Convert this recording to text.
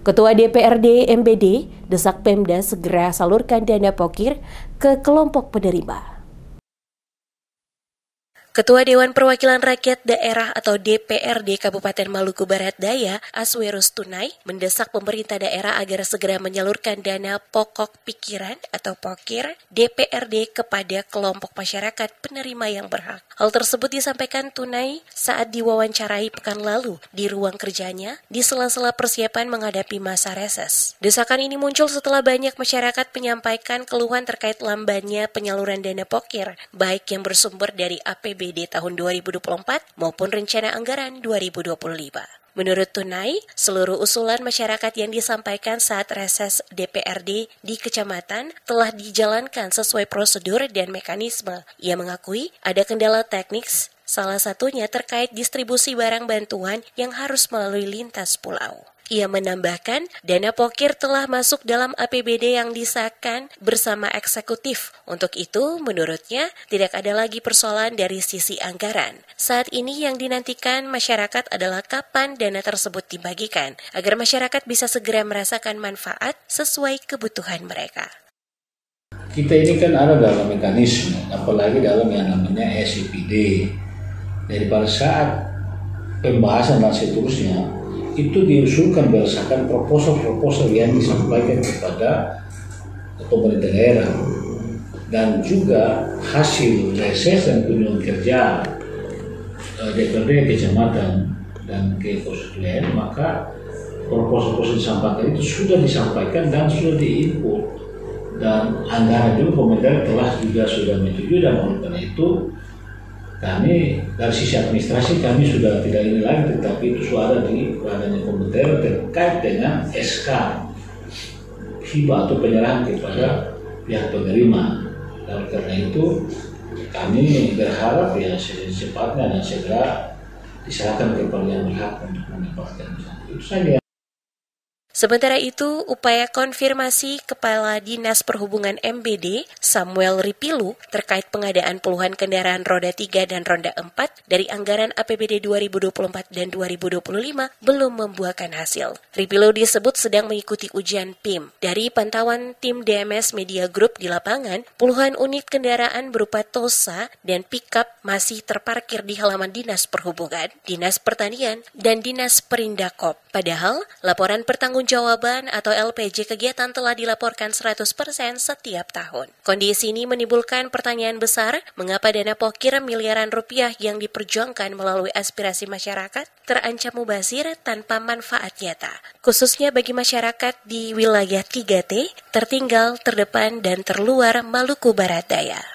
Ketua DPRD MBD desak Pemda segera salurkan dana pokir ke kelompok penerima. Ketua Dewan Perwakilan Rakyat Daerah atau DPRD Kabupaten Maluku Barat Daya, Aswerus Tunai, mendesak pemerintah daerah agar segera menyalurkan dana pokok pikiran atau pokir DPRD kepada kelompok masyarakat penerima yang berhak. Hal tersebut disampaikan Tunai saat diwawancarai pekan lalu di ruang kerjanya di sela-sela persiapan menghadapi masa reses. Desakan ini muncul setelah banyak masyarakat menyampaikan keluhan terkait lambannya penyaluran dana pokir, baik yang bersumber dari APBD tahun 2024 maupun rencana anggaran 2025. Menurut Tunai, seluruh usulan masyarakat yang disampaikan saat reses DPRD di kecamatan telah dijalankan sesuai prosedur dan mekanisme. Ia mengakui ada kendala teknis, salah satunya terkait distribusi barang bantuan yang harus melalui lintas pulau. Ia menambahkan, dana pokir telah masuk dalam APBD yang disahkan bersama eksekutif. Untuk itu, menurutnya, tidak ada lagi persoalan dari sisi anggaran. Saat ini yang dinantikan masyarakat adalah kapan dana tersebut dibagikan, agar masyarakat bisa segera merasakan manfaat sesuai kebutuhan mereka. Kita ini kan ada dalam mekanisme, apalagi dalam yang namanya SIPD. Jadi pada saat pembahasan dan seterusnya, itu diusulkan berdasarkan proposal-proposal yang disampaikan kepada pemerintah daerah dan juga hasil reses dan kunjungan kerja DPRD kecamatan dan ke konstituen, maka proposal-proposal disampaikan itu sudah disampaikan dan sudah diinput, dan anggaran juga pemerintah telah juga sudah menyetujui, dan oleh karena itu kami dari sisi administrasi kami sudah tidak ini lagi, tetapi itu sudah ada di badan komputer terkait dengan SK hibah atau penyerahan kepada pihak penerima. Dan karena itu kami berharap ya secepatnya dan segera diserahkan kepada yang berhak untuk mendapatkan itu saja. Sementara itu, upaya konfirmasi Kepala Dinas Perhubungan MBD, Samuel Ripilu, terkait pengadaan puluhan kendaraan roda 3 dan roda 4 dari anggaran APBD 2024 dan 2025 belum membuahkan hasil. Ripilu disebut sedang mengikuti ujian PIM. Dari pantauan tim DMS Media Group di lapangan, puluhan unit kendaraan berupa Tosa dan pickup masih terparkir di halaman Dinas Perhubungan, Dinas Pertanian, dan Dinas Perindakop. Padahal, laporan pertanggungjawaban atau LPJ kegiatan telah dilaporkan 100% setiap tahun. Kondisi ini menimbulkan pertanyaan besar, mengapa dana pokir miliaran rupiah yang diperjuangkan melalui aspirasi masyarakat terancam mubazir tanpa manfaat nyata, khususnya bagi masyarakat di wilayah 3T, tertinggal, terdepan, dan terluar Maluku Barat Daya.